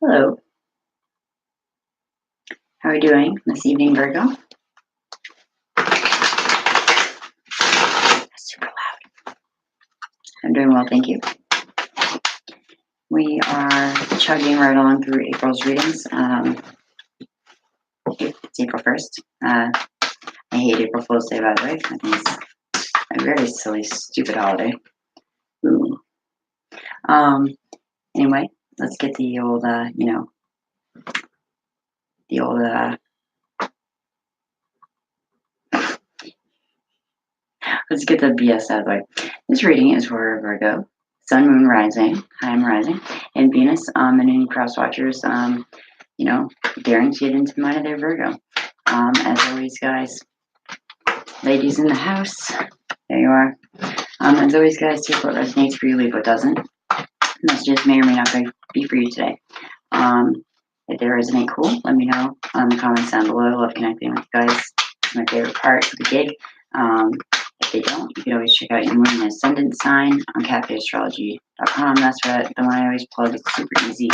Hello, how are you doing this evening, Virgo? That's super loud. I'm doing well, thank you. We are chugging right along through April's readings. It's April 1st. I hate April Fool's Day, by the way. I think it's a very silly, stupid holiday. Ooh. Um, anyway, let's get the old, the old, let's get the BS out of the way. This reading is for Virgo, Sun, Moon, Rising, I'm rising, and Venus, and any cross watchers, daring to get into the mind of their Virgo. As always, guys, ladies in the house, there you are. As always, guys, take what resonates for you, leave what doesn't. Messages may or may not be for you today. If they resonate, cool, let me know in the comments down below. I love connecting with you guys. It's my favorite part of the gig. If they don't, you can always check out your moon and ascendant sign on cafeastrology.com. That's the one I always plug. It's super easy.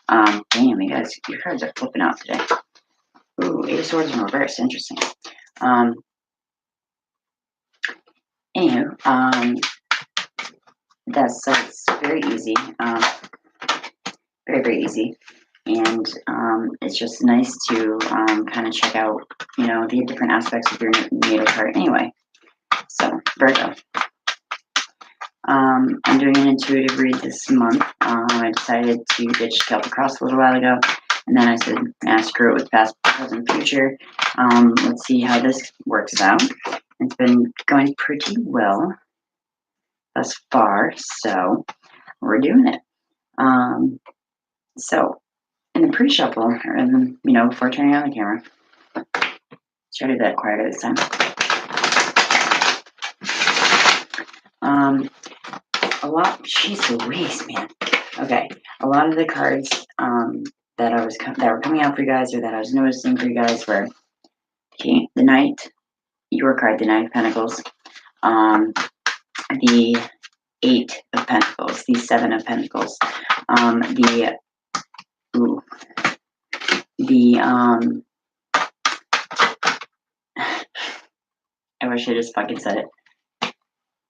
Damn, you guys, your cards are flipping out today. Ooh, Eight of Swords in reverse. Interesting. Anywho, it's very easy. Very, very easy. And it's just nice to kind of check out, the different aspects of your natal chart anyway. So, Virgo. I'm doing an intuitive read this month. I decided to ditch Celtic Cross a little while ago. And then I said, screw it with past, present, future. Let's see how this works out. It's been going pretty well thus far, so we're doing it. So in the pre-shuffle, or in the, before turning on the camera, try to do that quieter this time. Jeez Louise, man. Okay, a lot of the cards that were coming out for you guys, or that I was noticing for you guys, were the Knight, your card, the Knight of Pentacles, the Eight of Pentacles, the Seven of Pentacles, the I wish I just fucking said it.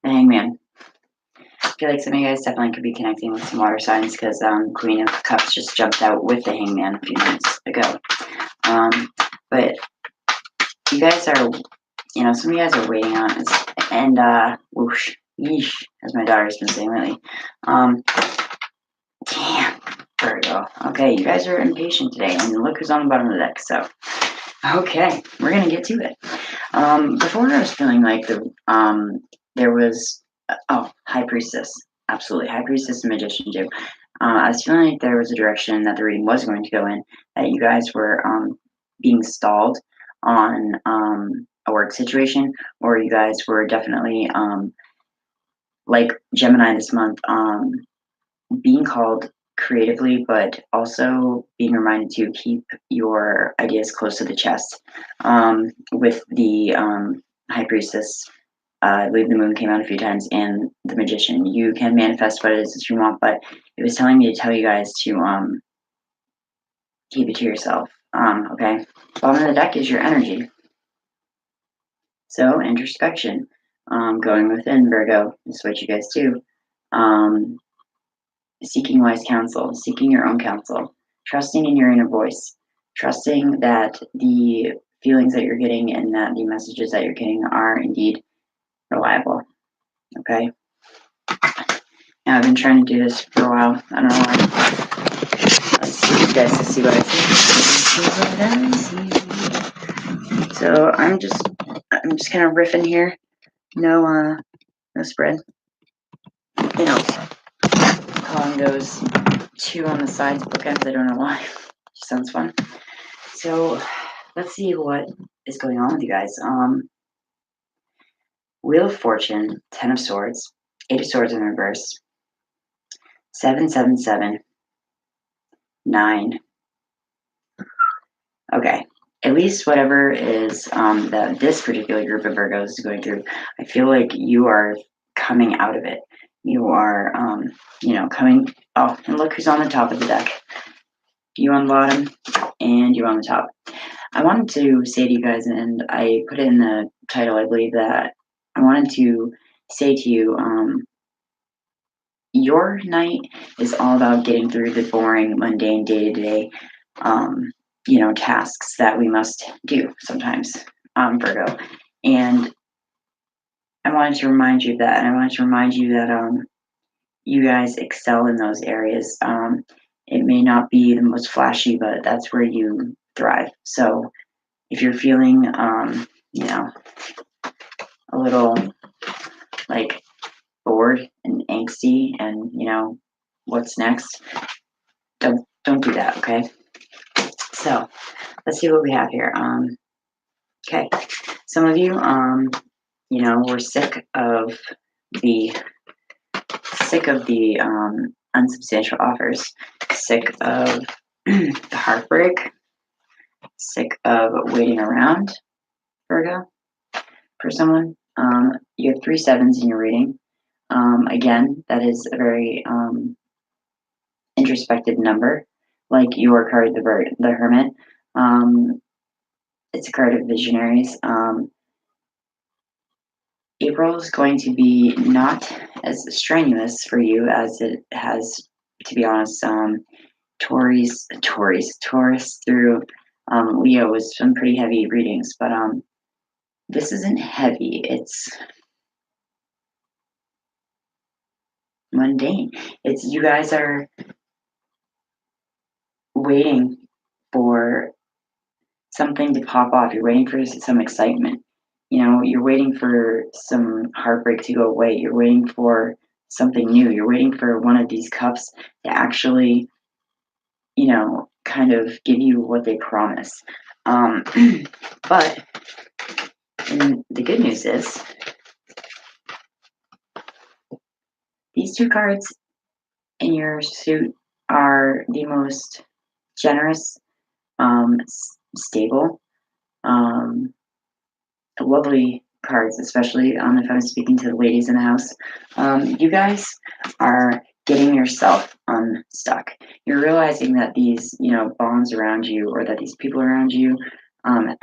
The Hangman. I feel like some of you guys definitely could be connecting with some water signs because Queen of Cups just jumped out with the Hangman a few minutes ago. But you guys are, some of you guys are waiting on it. And whoosh, yeesh, as my daughter's been saying lately. Damn, Virgo. Okay, you guys are impatient today, and look who's on the bottom of the deck. So, okay, we're gonna get to it. Before I was feeling like there was High Priestess, absolutely High Priestess and Magician too. I was feeling like there was a direction that the reading was going to go in, that you guys were being stalled on a work situation, or you guys were definitely like Gemini this month, being called creatively, but also being reminded to keep your ideas close to the chest. With the High Priestess, I believe the Moon came out a few times, and the Magician. You can manifest what it is that you want, but it was telling me to tell you guys to keep it to yourself. Okay. Bottom of the deck is your energy. So introspection, going within, Virgo, is what you guys do. Seeking wise counsel, seeking your own counsel, trusting in your inner voice, trusting that the feelings that you're getting and that the messages that you're getting are indeed reliable. Okay. Now I've been trying to do this for a while. I don't know why. Let's see you guys to see what I see. So I'm just kind of riffing here. No spread. Calling those two on the sides bookends. I don't know why. Sounds fun. So let's see what is going on with you guys. Wheel of Fortune, Ten of Swords, Eight of Swords in reverse, 777, 9. Okay. At least whatever is that this particular group of Virgos is going through, I feel like you are coming out of it. You are, coming. Oh, and look who's on the top of the deck. you on the bottom, and you on the top. I wanted to say to you guys, and I put it in the title, I believe, that I wanted to say to you, your night is all about getting through the boring, mundane, day-to-day, um, tasks that we must do sometimes, Virgo. And I wanted to remind you of that, and I wanted to remind you that you guys excel in those areas. It may not be the most flashy, but that's where you thrive. So if you're feeling, a little like bored and angsty, and what's next, don't do that. Okay. So let's see what we have here. Okay. Some of you, were the sick of the unsubstantial offers, sick of the heartbreak, sick of waiting around, Virgo, for someone. You have 3 7s in your reading. Again, that is a very introspective number, like your card, the Hermit. Um, it's a card of visionaries. April is going to be not as strenuous for you as it has, to be honest. Taurus through Leo was some pretty heavy readings, but this isn't heavy. It's mundane. It's you guys are waiting for something to pop off. You're waiting for some excitement. You're waiting for some heartbreak to go away. You're waiting for something new. You're waiting for one of these cups to actually, kind of give you what they promise. Um, but and the good news is these two cards in your suit are the most generous, stable, um, lovely cards, especially if I'm speaking to the ladies in the house. You guys are getting yourself unstuck. You're realizing that these, bonds around you, or that these people around you,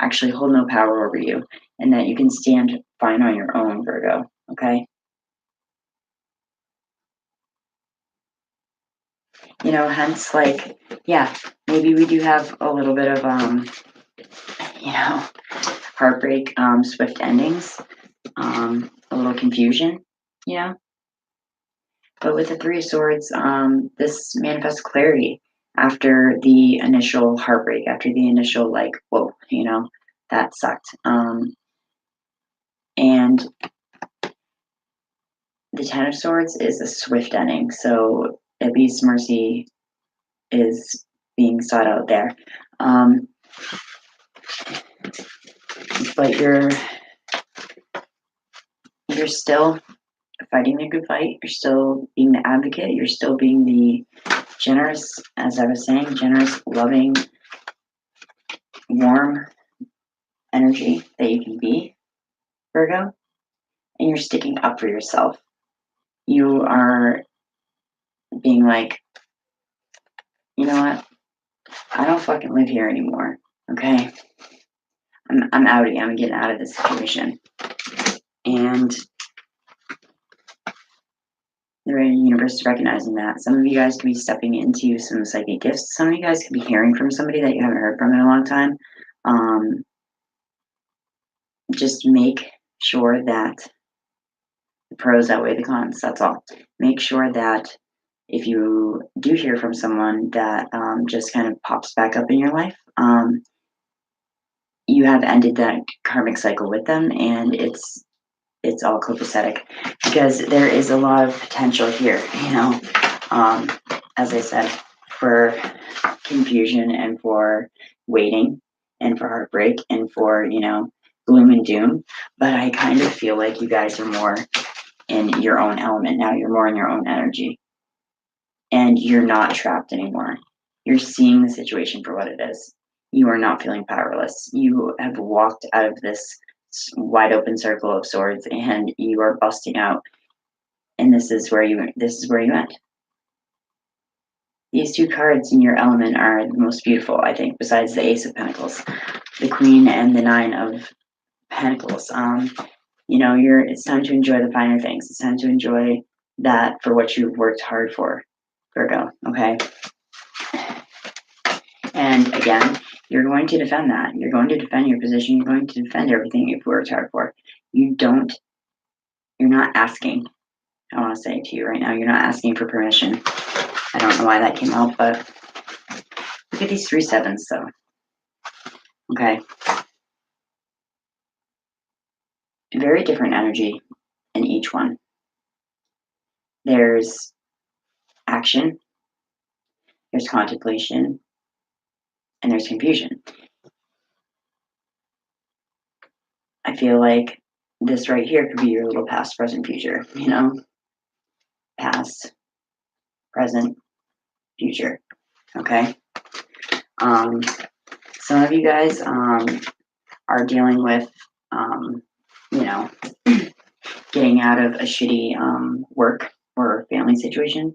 actually hold no power over you, and that you can stand fine on your own, Virgo. Okay. Hence, like, yeah, maybe we do have a little bit of, you know, heartbreak, swift endings, a little confusion, you know. But with the Three of Swords, this manifests clarity after the initial heartbreak, after the initial, like, whoa, that sucked. And the Ten of Swords is a swift ending, so at least mercy is being sought out there. But you're still fighting the good fight. You're still being the advocate. You're still being the generous, as I was saying, generous, loving, warm energy that you can be, Virgo. And you're sticking up for yourself. You are being like, you know what? I don't fucking live here anymore. Okay. I'm outie. I'm getting out of this situation. And the universe is recognizing that. Some of you guys could be stepping into some psychic gifts. Some of you guys could be hearing from somebody that you haven't heard from in a long time. Just make sure that the pros outweigh the cons. That's all. Make sure that if you do hear from someone that just kind of pops back up in your life, you have ended that karmic cycle with them, and it's all copacetic, because there is a lot of potential here. As I said, for confusion, and for waiting, and for heartbreak, and for gloom and doom. But I kind of feel like you guys are more in your own element now. You're more in your own energy, and you're not trapped anymore. You're seeing the situation for what it is. You are not feeling powerless. You have walked out of this wide open circle of swords, and you are busting out. And this is where you end. These two cards in your element are the most beautiful, I think, besides the Ace of Pentacles, the Queen and the Nine of Pentacles. It's time to enjoy the finer things. It's time to enjoy that for what you've worked hard for, Virgo, okay? And again, you're going to defend that. You're going to defend your position. You're going to defend everything you've worked hard for. You're not asking. I want to say to you right now, you're not asking for permission. I don't know why that came out, but look at these 3 sevens, though. Okay. Very different energy in each one. There's action, there's contemplation, and there's confusion. I feel like this right here could be your little past, present, future, Past, present, future. Okay. Some of you guys are dealing with, you know, getting out of a shitty work or family situation,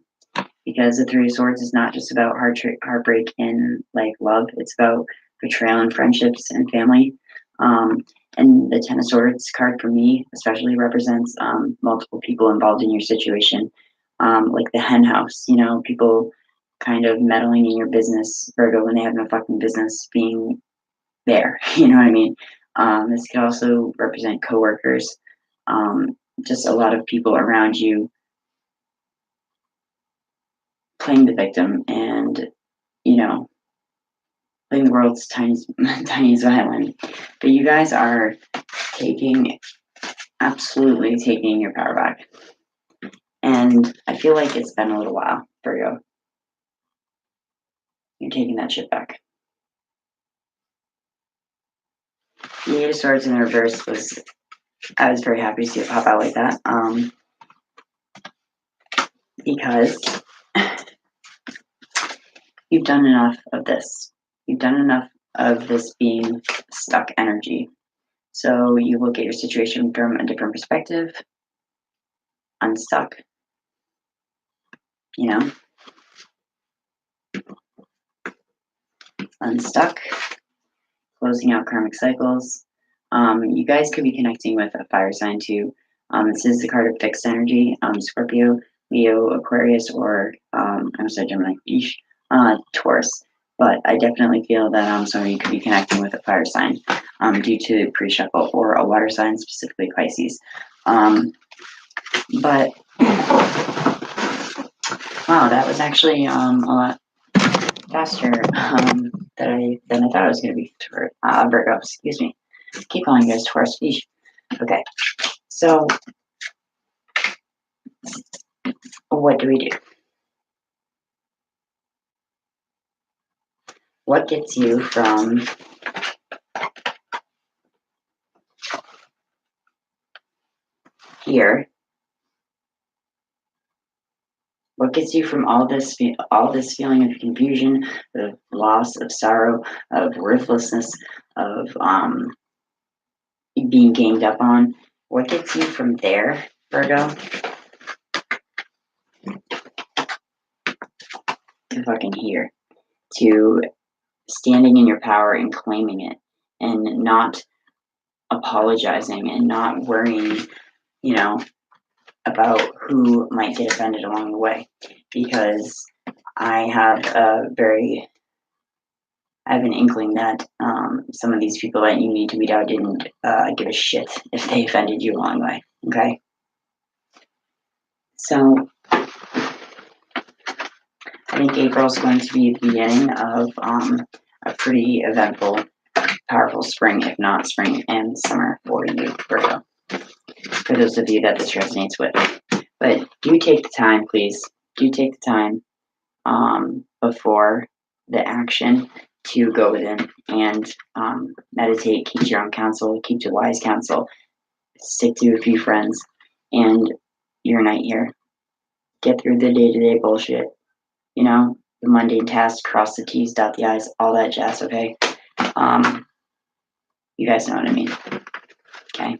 because the 3 of Swords is not just about heartbreak and like love. It's about betrayal and friendships and family. And the 10 of Swords card for me especially represents multiple people involved in your situation, like the hen house. People kind of meddling in your business, Virgo, when they have no fucking business being there. You know what I mean? This could also represent coworkers, just a lot of people around you playing the victim and, playing the world's tiniest violin. But you guys are absolutely taking your power back. And I feel like it's been a little while, Virgo. You're taking that shit back. The 8 of Swords in the reverse I was very happy to see it pop out like that. Because you've done enough of this. You've done enough of this being stuck energy. So you look at your situation from a different perspective, unstuck, unstuck, closing out karmic cycles. You guys could be connecting with a fire sign too. This is the card of fixed energy, Scorpio, Leo, Aquarius, or I'm sorry, Gemini, Taurus. But I definitely feel that some of you could be connecting with a fire sign due to pre-shuffle, or a water sign, specifically Pisces. But wow, that was actually a lot faster than I thought it was going to be for Virgo. Excuse me. Keep calling you guys Taurus. Eesh. Okay, so what do we do? What gets you from here? What gets you from all this feeling of confusion, of loss, of sorrow, of worthlessness, of being ganged up on? What gets you from there, Virgo, to fucking here? To standing in your power and claiming it, and not apologizing, and not worrying, about who might get offended along the way. Because I have an inkling that some of these people that you need to weed out didn't give a shit if they offended you along the way. Okay, so I think April is going to be the beginning of a pretty eventful, powerful spring, if not spring and summer for you, Virgo. For those of you that this resonates with. But do take the time, please. Do take the time before the action to go within and meditate, keep your own counsel, keep to wise counsel, stick to a few friends, and your night here. Get through the day-to-day bullshit. The mundane tasks, cross the T's, dot the I's, all that jazz, okay? You guys know what I mean. Okay.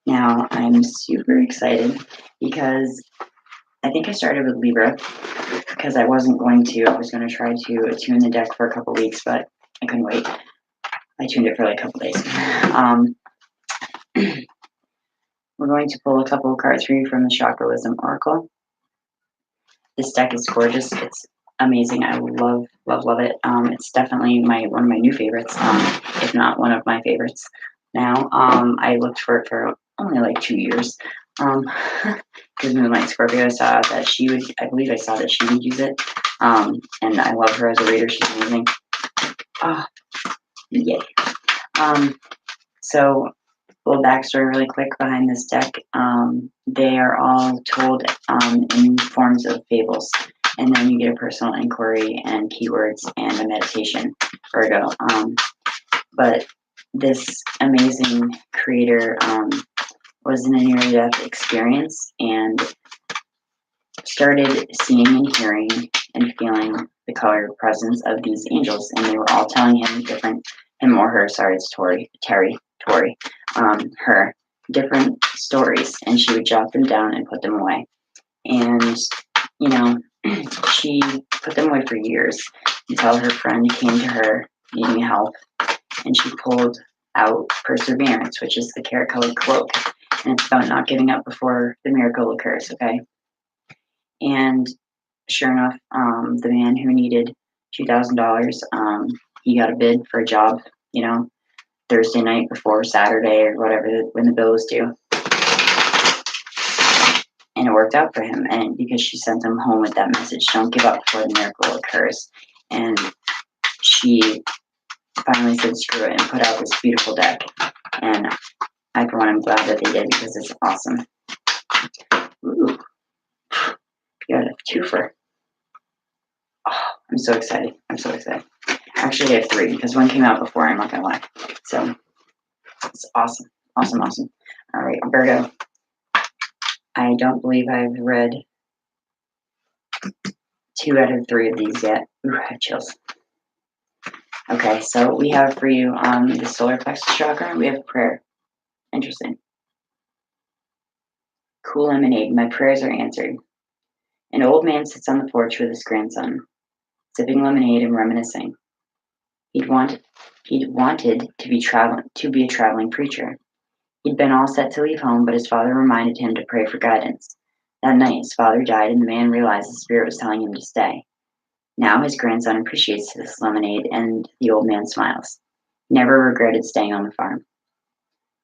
Now, I'm super excited because I think I started with Libra, because I wasn't going to. I was going to try to tune the deck for a couple weeks, but I couldn't wait. I tuned it for like a couple days. We're going to pull a couple of cards for you from the Chakra Wisdom Oracle. This deck is gorgeous. It's amazing. I love, love, love it. It's definitely one of my new favorites, if not one of my favorites. Now, I looked for it for only like 2 years. Because Moonlight Scorpio, I saw that she would. I believe I saw that she would use it. And I love her as a reader. She's amazing. Oh, yay. So, a little backstory really quick behind this deck. They are all told in forms of fables, and then you get a personal inquiry and keywords and a meditation, Virgo. But this amazing creator was in a near-death experience and started seeing and hearing and feeling the color presence of these angels, and they were all telling him him or her, sorry, it's Tori, her different stories, and she would jot them down and put them away. And, you know, she put them away for years until her friend came to her needing help, and she pulled out Perseverance, which is the carrot-colored cloak, and it's about not giving up before the miracle occurs, okay? And sure enough, the man who needed $2,000, he got a bid for a job, Thursday night before Saturday or whatever, when the bill was due. And it worked out for him, and because she sent him home with that message, don't give up before the miracle occurs. And she finally said screw it and put out this beautiful deck. And I, for one, am glad that they did because it's awesome. Ooh, you got a twofer. Oh, I'm so excited. Actually, I have 3 because one came out before, I'm not going to lie. So, it's awesome. Awesome. All right, Virgo. I don't believe I've read 2 out of 3 of these yet. Ooh, I have chills. Okay, so we have for you the solar plexus chakra. We have prayer. Interesting. Cool lemonade. My prayers are answered. An old man sits on the porch with his grandson, sipping lemonade and reminiscing. He'd wanted to be a traveling preacher. He'd been all set to leave home, but his father reminded him to pray for guidance. That night, his father died, and the man realized the spirit was telling him to stay. Now his grandson appreciates this lemonade, and the old man smiles. He never regretted staying on the farm.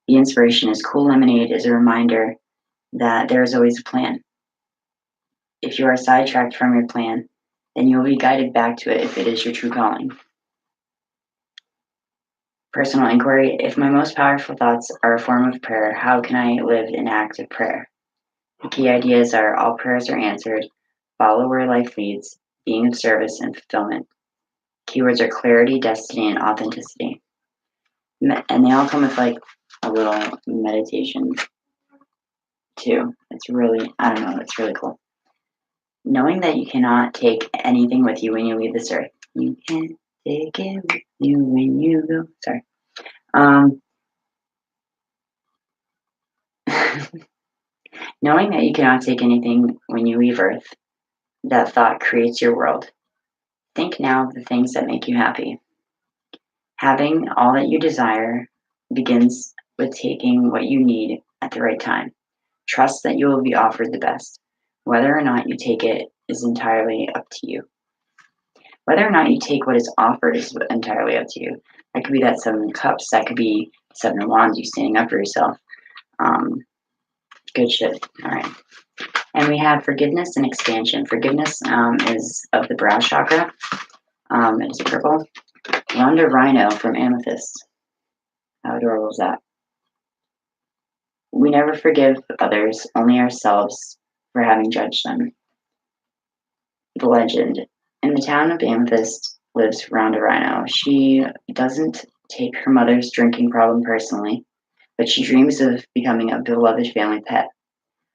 The inspiration is cool lemonade is a reminder that there is always a plan. If you are sidetracked from your plan, then you will be guided back to it if it is your true calling. Personal inquiry. If my most powerful thoughts are a form of prayer, how can I live an act of prayer? The key ideas are all prayers are answered, follow where life leads, being of service, and fulfillment. Keywords are clarity, destiny, and authenticity. And they all come with like a little meditation too. It's really, I don't know, it's really cool. Knowing that you cannot take anything with you when you leave this earth. You can't take it with you when you go. Sorry. Knowing that you cannot take anything when you leave Earth, that thought creates your world. Think now of the things that make you happy. Having all that you desire begins with taking what you need at the right time. Trust that you will be offered the best. Whether or not you take it is entirely up to you. Whether or not you take what is offered is entirely up to you. That could be that 7 of Cups. That could be 7 of Wands, you standing up for yourself. Good shit. All right. And we have forgiveness and expansion. Forgiveness is of the brow chakra. It is purple. Rhonda Rhino from Amethyst. How adorable is that? We never forgive others, only ourselves for having judged them. The legend. In the town of Amethyst lives Rhonda Rhino. She doesn't take her mother's drinking problem personally, but she dreams of becoming a beloved family pet.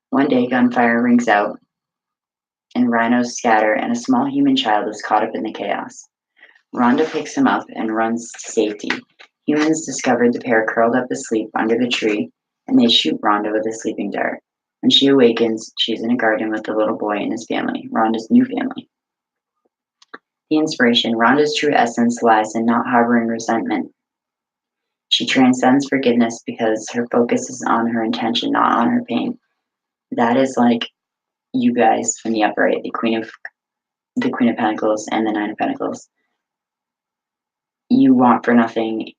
One day, gunfire rings out, and rhinos scatter, and a small human child is caught up in the chaos. Rhonda picks him up and runs to safety. Humans discovered the pair curled up asleep under the tree, and they shoot Rhonda with a sleeping dart. When she awakens, she's in a garden with the little boy and his family, Rhonda's new family. The inspiration. Rhonda's true essence lies in not harboring resentment. She transcends forgiveness because her focus is on her intention, not on her pain. That is like you guys from the upright, the Queen of Pentacles and the Nine of Pentacles. You want for nothing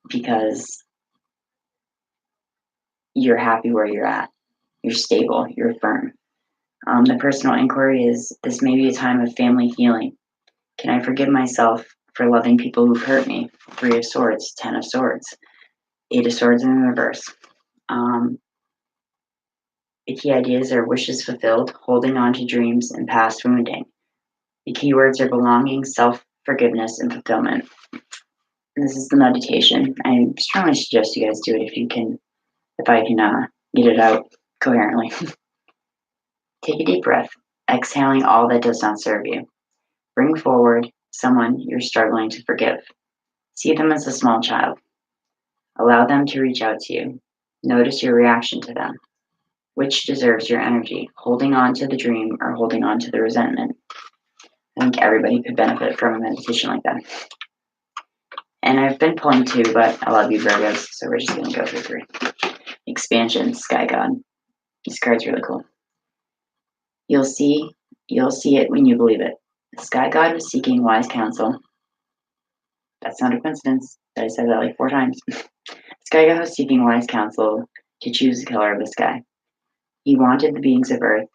because you're happy where you're at. You're stable, you're firm. The personal inquiry is this may be a time of family healing. Can I forgive myself for loving people who've hurt me? Three of Swords, Ten of Swords, Eight of Swords in reverse. The key ideas are wishes fulfilled, holding on to dreams, and past wounding. The keywords are belonging, self-forgiveness, and fulfillment. This is the meditation. I strongly suggest you guys do it if I can get it out coherently. Take a deep breath, exhaling all that does not serve you. Bring forward someone you're struggling to forgive. See them as a small child. Allow them to reach out to you. Notice your reaction to them. Which deserves your energy, holding on to the dream or holding on to the resentment? I think everybody could benefit from a meditation like that. And I've been pulling two, but I love you, Virgos, so we're just going to go through three. Expansion, Sky God. This card's really cool. You'll see it when you believe it. The Sky God was seeking wise counsel. That's not a coincidence. I said that like 4 times. Sky God was seeking wise counsel to choose the color of the sky. He wanted the beings of Earth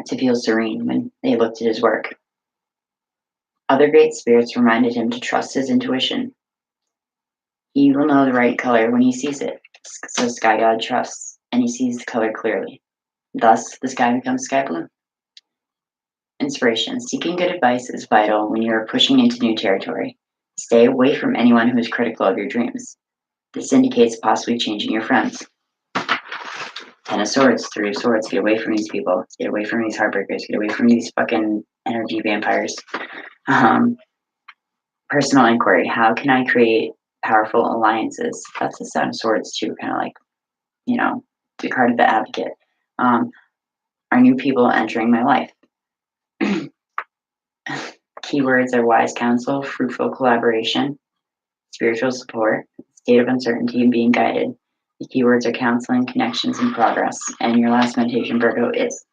to feel serene when they looked at his work. Other great spirits reminded him to trust his intuition. He will know the right color when he sees it. So Sky God trusts, and he sees the color clearly. Thus, the sky becomes sky blue. Inspiration. Seeking good advice is vital when you are pushing into new territory. Stay away from anyone who is critical of your dreams. This indicates possibly changing your friends. Ten of Swords, Three of Swords. Get away from these people. Get away from these heartbreakers. Get away from these fucking energy vampires. Personal inquiry. How can I create powerful alliances? That's the Seven of Swords too, kind of like, the card of the advocate. Are new people entering my life? Keywords are wise counsel, fruitful collaboration, spiritual support, state of uncertainty, and being guided. The keywords are counseling, connections, and progress. And your last meditation, Virgo, is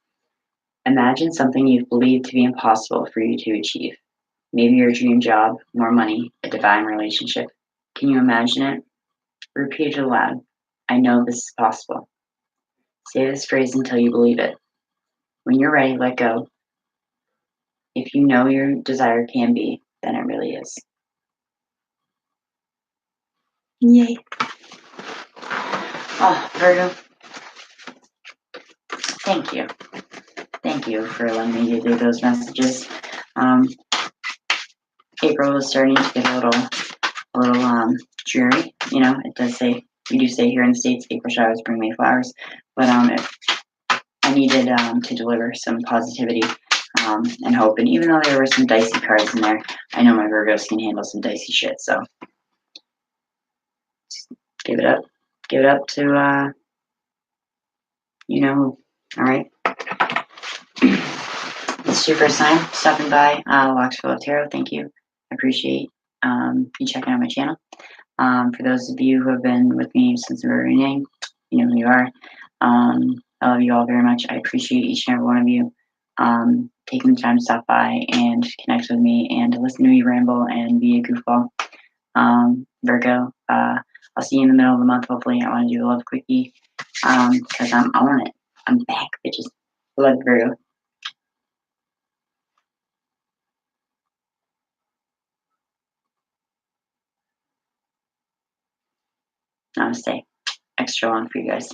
imagine something you've believed to be impossible for you to achieve. Maybe your dream job, more money, a divine relationship. Can you imagine it? Repeat it aloud. I know this is possible. Say this phrase until you believe it. When you're ready, let go. If you know your desire can be, then it really is. Yay. Oh, Virgo, thank you. Thank you for letting me give you those messages. April is starting to get a little dreary. It does say, we do say here in the States, April showers bring May flowers. But I needed to deliver some positivity and hope. And even though there were some dicey cards in there, I know my Virgos can handle some dicey shit. So give it up. Give it up to who. All right. This is your first time stopping by Locksville Tarot. Thank you. I appreciate you checking out my channel. For those of you who have been with me since the very beginning, you know who you are. I love you all very much. I appreciate each and every one of you taking the time to stop by and connect with me and to listen to me ramble and be a goofball. Virgo, I'll see you in the middle of the month. Hopefully, I want to do a love quickie because I'm on it. I'm back, bitches. Love Virgo. Namaste. Extra long for you guys.